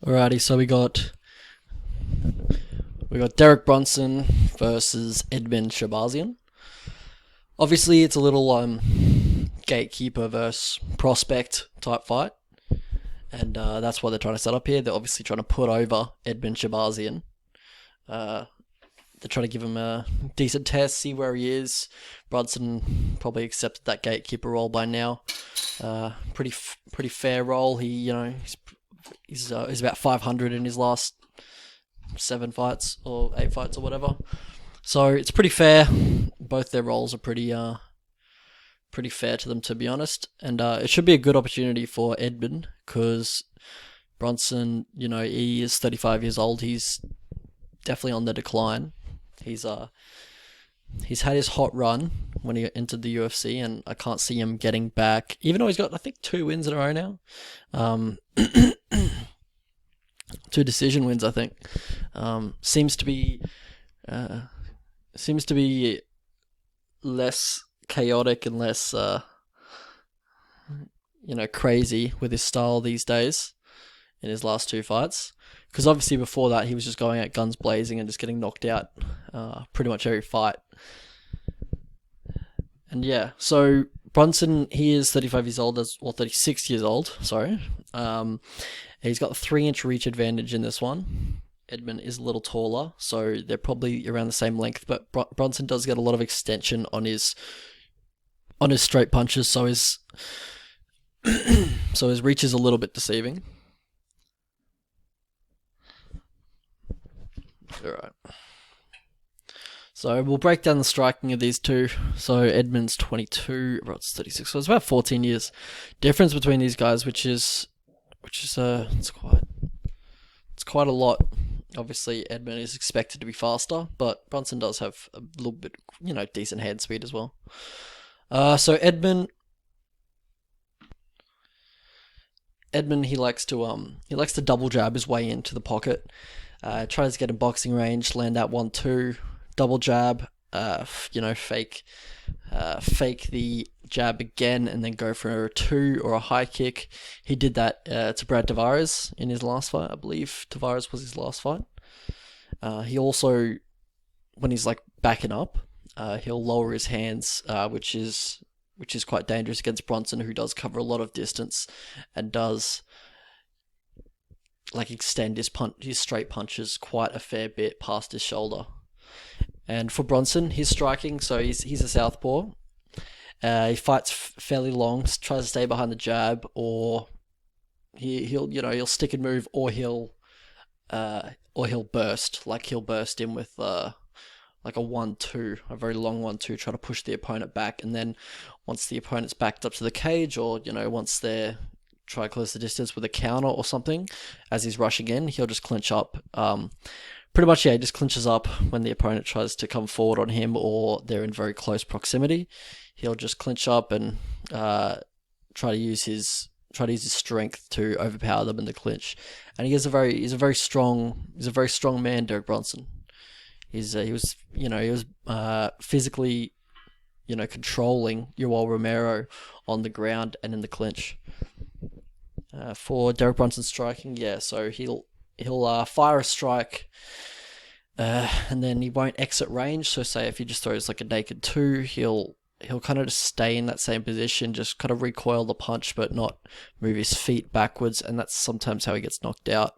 Alrighty, so we got Derek Brunson versus Edmen Shahbazyan. Obviously, it's a little gatekeeper versus prospect type fight, and that's what they're trying to set up here. They're obviously trying to put over Edmen Shahbazyan. Uh, they're trying to give him a decent test, see where he is. Brunson probably accepted that gatekeeper role by now. Pretty fair role. He's about 500 in his last 7 fights or 8 fights or whatever. So it's pretty fair. Both their roles are pretty fair to them, to be honest. And it should be a good opportunity for Edmen because Brunson, he is 35 years old. He's definitely on the decline. He's had his hot run when he entered the UFC, and I can't see him getting back. Even though he's got, I think, 2 wins in a row now. 2 decision wins, I think. Seems to be less chaotic and less crazy with his style these days in his last 2 fights. Because obviously before that he was just going out guns blazing and just getting knocked out pretty much every fight. And yeah, so Brunson, he is 35 years old, 36 years old, sorry. He's got a 3-inch reach advantage in this one. Edmen is a little taller, so they're probably around the same length, but Brunson does get a lot of extension on his straight punches, so his reach is a little bit deceiving. Alright. So we'll break down the striking of these two. So Edmen's 22, Brunson's 36. So it's about 14 years difference between these guys, which is it's quite a lot. Obviously, Edmen is expected to be faster, but Brunson does have a little bit, decent hand speed as well. So Edmen, he likes to double jab his way into the pocket. Tries to get in boxing range, land that 1-2, double jab, fake the jab again, and then go for a 2 or a high kick. He did that to Brad Tavares in his last fight. I believe Tavares was his last fight. He also, when he's like backing up, he'll lower his hands, which is quite dangerous against Brunson, who does cover a lot of distance and does extend his straight punches quite a fair bit past his shoulder. And for Brunson, his striking, so he's a southpaw. He fights fairly long, tries to stay behind the jab, or he'll stick and move, or he'll burst. He'll burst in with a 1-2, a very long 1-2, try to push the opponent back, and then once the opponent's backed up to the cage, or once they're try to close the distance with a counter or something, as he's rushing in, he'll just clinch up. Pretty much, he just clinches up when the opponent tries to come forward on him or they're in very close proximity. He'll just clinch up and try to use his strength to overpower them in the clinch. And he's a very strong man, Derek Brunson. He was physically, controlling Yoel Romero on the ground and in the clinch. For Derek Brunson's striking, so he'll fire a strike, and then he won't exit range. So say if he just throws a naked 2, he'll kind of just stay in that same position, just kind of recoil the punch, but not move his feet backwards, and that's sometimes how he gets knocked out.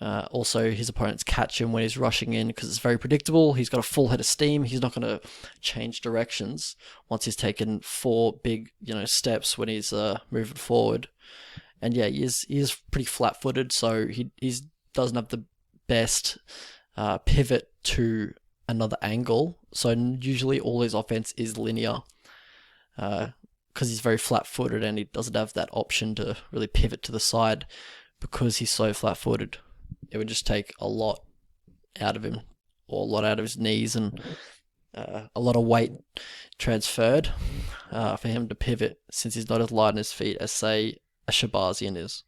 Also, his opponents catch him when he's rushing in because it's very predictable. He's got a full head of steam. He's not going to change directions once he's taken 4 big, steps when he's moving forward. And yeah, he is pretty flat-footed, so he doesn't have the best pivot to another angle. So usually all his offense is linear because he's very flat-footed and he doesn't have that option to really pivot to the side because he's so flat-footed. It would just take a lot out of him, or a lot out of his knees, and a lot of weight transferred for him to pivot, since he's not as light on his feet as, say, a Shahbazyan is.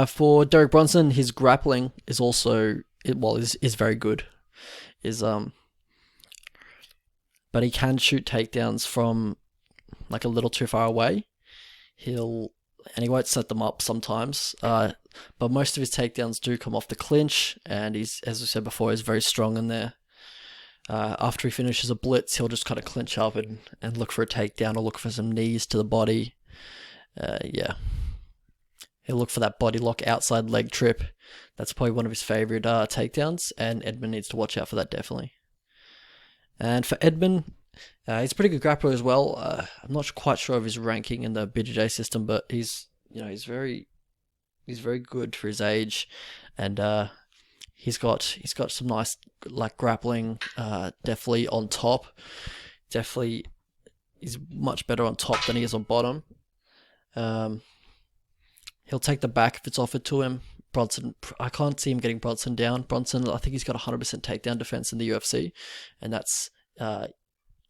For Derek Brunson, his grappling is also is very good. But he can shoot takedowns from a little too far away. He'll and he won't set them up sometimes. But most of his takedowns do come off the clinch, and he's, as we said before, he's very strong in there. After he finishes a blitz, he'll just kind of clinch up and look for a takedown or look for some knees to the body. Yeah. He'll look for that body lock outside leg trip. That's probably one of his favorite takedowns, and Edmen needs to watch out for that, definitely. And for Edmen, he's a pretty good grappler as well. I'm not quite sure of his ranking in the BJJ system, but he's very good for his age, and he's got some nice like grappling. Definitely on top. Definitely, he's much better on top than he is on bottom. He'll take the back if it's offered to him. Brunson, I can't see him getting Brunson down. Brunson, I think he's got 100% takedown defense in the UFC, and that's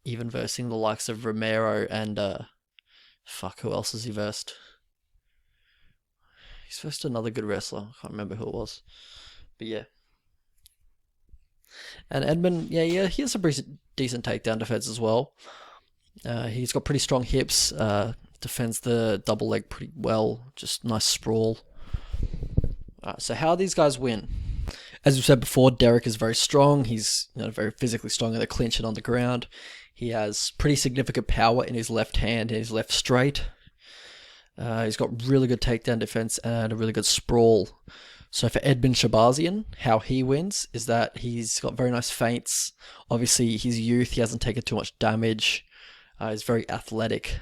even versing the likes of Romero and who else has he versed? He's versed another good wrestler. I can't remember who it was, but yeah. And Edmen, yeah, he has some pretty decent takedown defense as well. He's got pretty strong hips. Defends the double leg pretty well. Just nice sprawl. So how these guys win? As we said before, Derek is very strong. He's very physically strong in the clinch and on the ground. He has pretty significant power in his left hand and his left straight. He's got really good takedown defense and a really good sprawl. So for Edmen Shahbazyan, how he wins is that he's got very nice feints. Obviously, his youth, he hasn't taken too much damage. He's very athletic.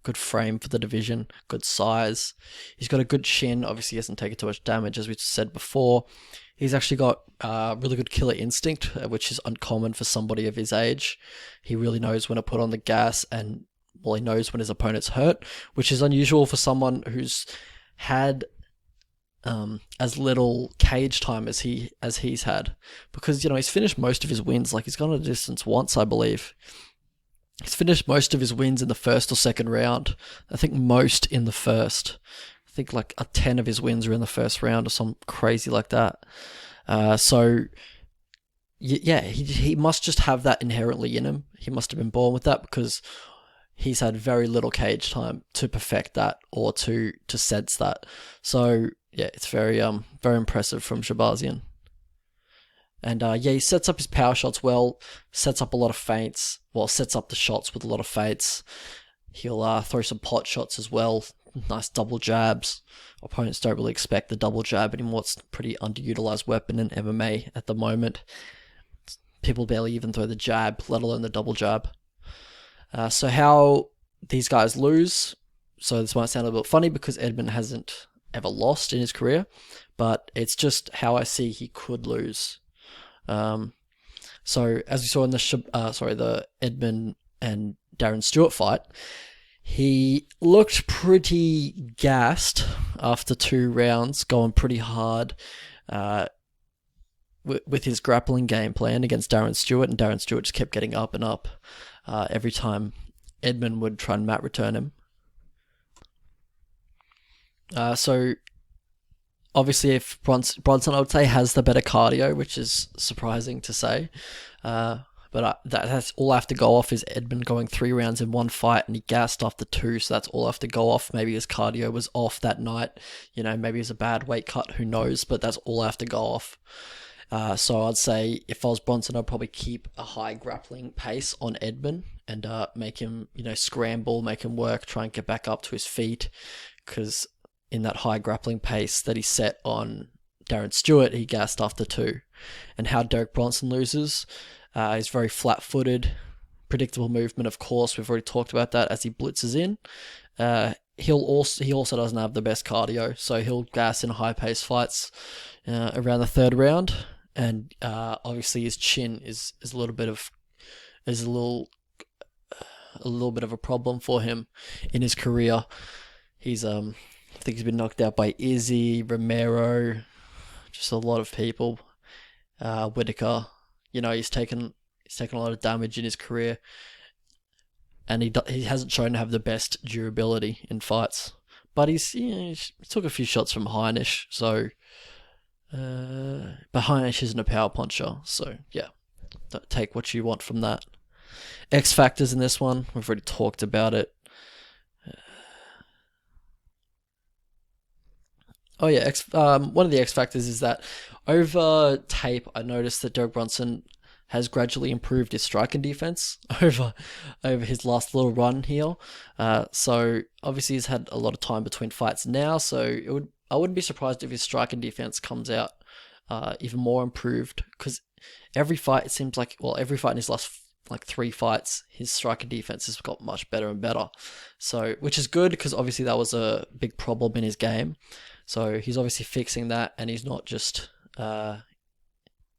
Good frame for the division, good size. He's got a good chin. Obviously, he hasn't taken too much damage, as we said before. He's actually got really good killer instinct, which is uncommon for somebody of his age. He really knows when to put on the gas, and he knows when his opponent's hurt, which is unusual for someone who's had as little cage time as he's had, because he's finished most of his wins. Like, he's gone a distance once, I believe. He's finished most of his wins in the first or second round. I think most in the first. I think like 10 of his wins are in the first round or something crazy like that. So, yeah, he must just have that inherently in him. He must have been born with that, because he's had very little cage time to perfect that or to sense that. So, yeah, it's very impressive from Shahbazyan. And he sets up his power shots well, sets up a lot of feints, sets up the shots with a lot of feints. He'll throw some pot shots as well, nice double jabs. Opponents don't really expect the double jab anymore. It's a pretty underutilized weapon in MMA at the moment. People barely even throw the jab, let alone the double jab. So how these guys lose, so this might sound a little bit funny because Edmen hasn't ever lost in his career, but it's just how I see he could lose. So as we saw in the Edmen and Darren Stewart fight, he looked pretty gassed after 2 rounds, going pretty hard with his grappling game plan against Darren Stewart, and Darren Stewart just kept getting up and up every time Edmen would try and mat return him. So obviously, if Brunson, I would say, has the better cardio, which is surprising to say. But that's all I have to go off is Edmen going 3 rounds in one fight, and he gassed after 2, so that's all I have to go off. Maybe his cardio was off that night. Maybe it's a bad weight cut, who knows, but that's all I have to go off. So I'd say if I was Brunson, I'd probably keep a high grappling pace on Edmen and make him, scramble, make him work, try and get back up to his feet, because in that high grappling pace that he set on Darren Stewart, he gassed after 2. And how Derek Brunson loses, he's very flat-footed, predictable movement, of course. We've already talked about that as he blitzes in. He also doesn't have the best cardio, so he'll gas in high-paced fights around the 3rd round. And obviously his chin is a little bit of a problem for him in his career. He's I think he's been knocked out by Izzy, Romero, just a lot of people. Whitaker, he's taken a lot of damage in his career, and he hasn't shown to have the best durability in fights. But he took a few shots from Heinisch, so but Heinisch isn't a power puncher, so yeah, don't take what you want from that. X factors in this one, we've already talked about it. Oh yeah, one of the X factors is that over tape, I noticed that Derek Brunson has gradually improved his striking defense over his last little run here. So obviously he's had a lot of time between fights now. So I wouldn't be surprised if his striking defense comes out even more improved, because every fight, it seems like, well, every fight in his last like 3 fights, his striker defense has got much better and better. So, which is good, because obviously that was a big problem in his game. So he's obviously fixing that, and he's not just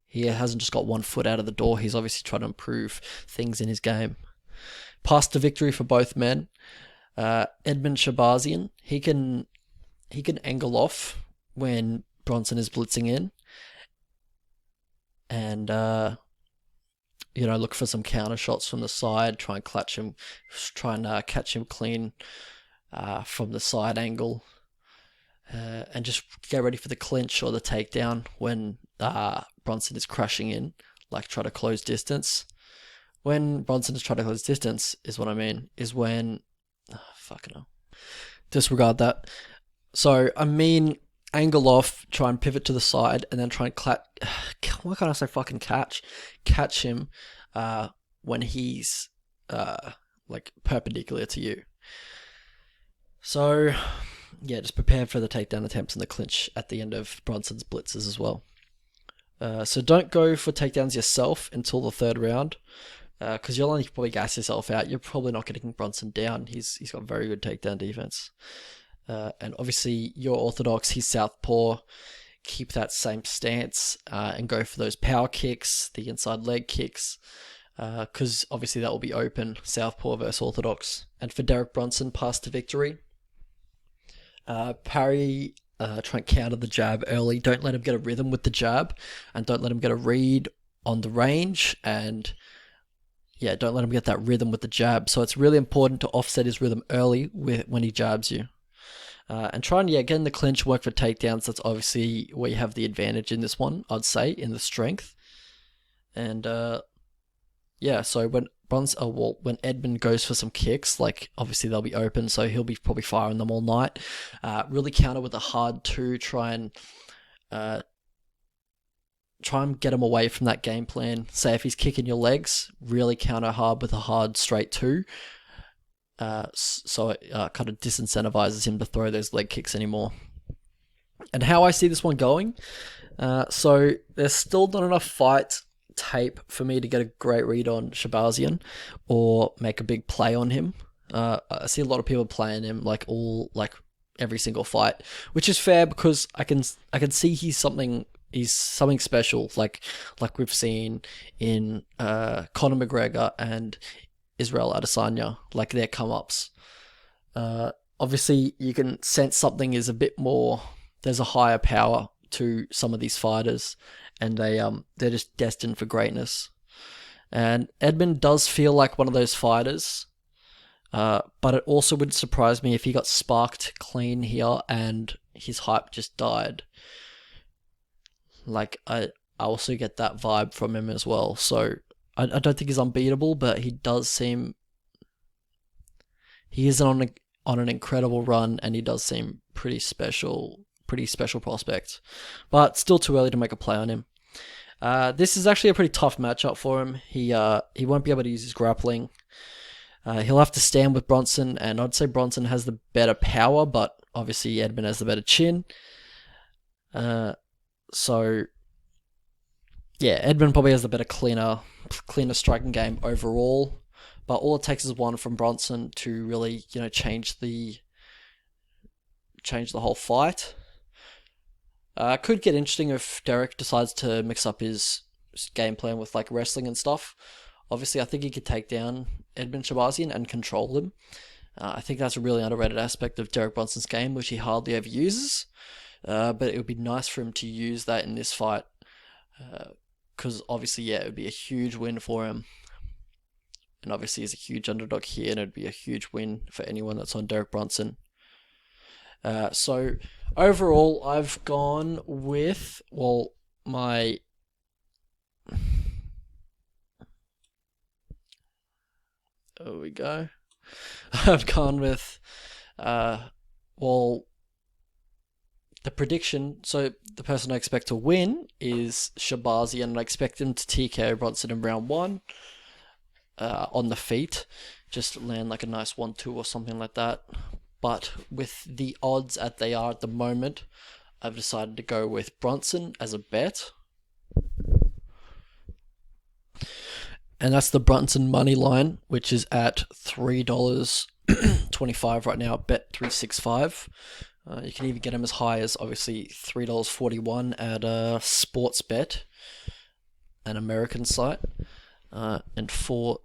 he hasn't just got one foot out of the door. He's obviously trying to improve things in his game. Path to victory for both men. Edmen Shahbazyan, he can angle off when Brunson is blitzing in, and look for some counter shots from the side, try and catch him clean from the side angle, and just get ready for the clinch or the takedown when Brunson is crashing in, like try to close distance. When Brunson is trying to close distance is what I mean, is when, fucking hell, disregard that. So I mean, angle off, try and pivot to the side, and then try and why can't I say fucking catch him when he's like perpendicular to you. So yeah, just prepare for the takedown attempts and the clinch at the end of Brunson's blitzes as well. So don't go for takedowns yourself until the third round, because you'll only probably gas yourself out. You're probably not getting Brunson down. He's got very good takedown defense. And obviously you're orthodox, he's southpaw. Keep that same stance and go for those power kicks, the inside leg kicks, because obviously that will be open, southpaw versus orthodox. And for Derek Brunson, pass to victory. Parry, try and counter the jab early. Don't let him get a rhythm with the jab, and don't let him get a read on the range, and yeah, don't let him get that rhythm with the jab. So it's really important to offset his rhythm early when he jabs you. And try and get in the clinch, work for takedowns. That's obviously where you have the advantage in this one, I'd say, in the strength. And so when when Edmen goes for some kicks, like obviously they'll be open, so he'll be probably firing them all night. Really counter with a hard 2, try and get him away from that game plan. Say if he's kicking your legs, really counter hard with a hard straight 2. So it kind of disincentivizes him to throw those leg kicks anymore. And how I see this one going, so there's still not enough fight tape for me to get a great read on Shahbazyan or make a big play on him. I see a lot of people playing him like every single fight, which is fair, because I can see he's something special, like we've seen in Conor McGregor and Israel Adesanya, like their come-ups. Obviously, you can sense something is a bit more, there's a higher power to some of these fighters, and they're just destined for greatness. And Edmen does feel like one of those fighters, but it also would surprise me if he got sparked clean here and his hype just died. Like, I also get that vibe from him as well, so I don't think he's unbeatable, but he is on an incredible run, and he does seem pretty special prospect. But still too early to make a play on him. This is actually a pretty tough matchup for him. He won't be able to use his grappling. He'll have to stand with Brunson, and I'd say Brunson has the better power, but obviously Edmen has the better chin. So yeah, Edmen probably has the better, cleaner striking game overall, but all it takes is one from Brunson to really, change the whole fight. Could get interesting if Derek decides to mix up his game plan with like wrestling and stuff. Obviously, I think he could take down Edmen Shahbazyan and control him. I think that's a really underrated aspect of Derek Brunson's game, which he hardly ever uses. But it would be nice for him to use that in this fight. Because obviously, it would be a huge win for him. And obviously, he's a huge underdog here, and it would be a huge win for anyone that's on Derek Brunson. So, overall, I've gone with, my... There we go. I've gone with, The prediction, so the person I expect to win is Shahbazyan, and I expect him to TKO Brunson in round 1 on the feet. Just land like a nice 1-2 or something like that. But with the odds as they are at the moment, I've decided to go with Brunson as a bet. And that's the Brunson money line, which is at $3.25 right now, bet 365. You can even get them as high as obviously $3.41 at Sportsbet, an American site. And for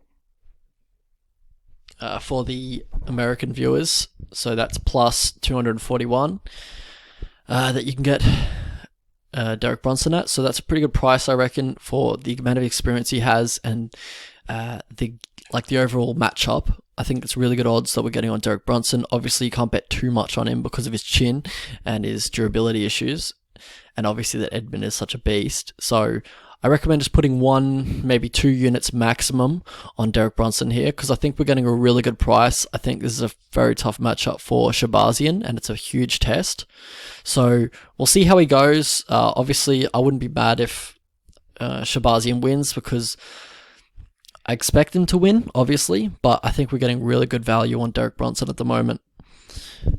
the American viewers, so that's plus 241 that you can get Derek Brunson at. So that's a pretty good price, I reckon, for the amount of experience he has and the overall matchup. I think it's really good odds that we're getting on Derek Brunson. Obviously, you can't bet too much on him because of his chin and his durability issues, and obviously that Edmen is such a beast. So I recommend just putting 1, maybe 2 units maximum on Derek Brunson here, because I think we're getting a really good price. I think this is a very tough matchup for Shahbazyan, and it's a huge test. So we'll see how he goes. Obviously, I wouldn't be mad if Shahbazyan wins, because I expect him to win, obviously, but I think we're getting really good value on Derek Brunson at the moment.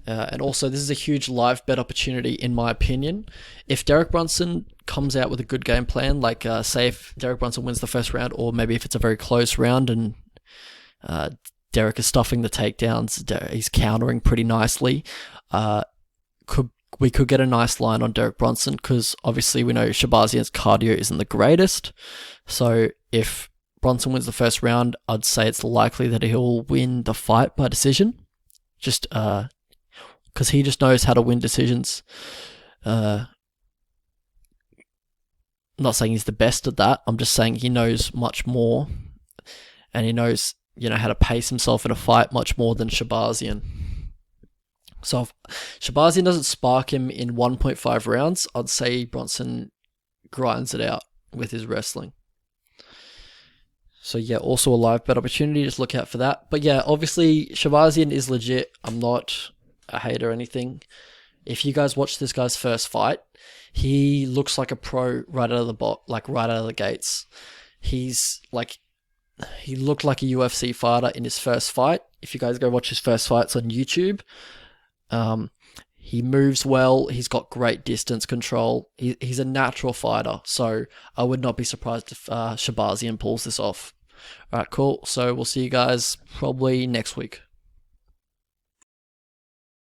And also, this is a huge live bet opportunity, in my opinion. If Derek Brunson comes out with a good game plan, like say if Derek Brunson wins the first round, or maybe if it's a very close round and Derek is stuffing the takedowns, he's countering pretty nicely, we could get a nice line on Derek Brunson, because obviously we know Shahbazyan's cardio isn't the greatest. So if Brunson wins the first round, I'd say it's likely that he'll win the fight by decision. Just because he just knows how to win decisions. I'm not saying he's the best at that. I'm just saying he knows much more, and he knows how to pace himself in a fight much more than Shahbazyan. So if Shahbazyan doesn't spark him in 1.5 rounds, I'd say Brunson grinds it out with his wrestling. So yeah, also a live bet opportunity, just look out for that. But yeah, obviously Shahbazyan is legit. I'm not a hater or anything. If you guys watch this guy's first fight, he looks like a pro right out of the right out of the gates. He looked like a UFC fighter in his first fight. If you guys go watch his first fights on YouTube, he moves well. He's got great distance control. He's a natural fighter. So I would not be surprised if Shahbazyan pulls this off. All right, cool. So we'll see you guys probably next week.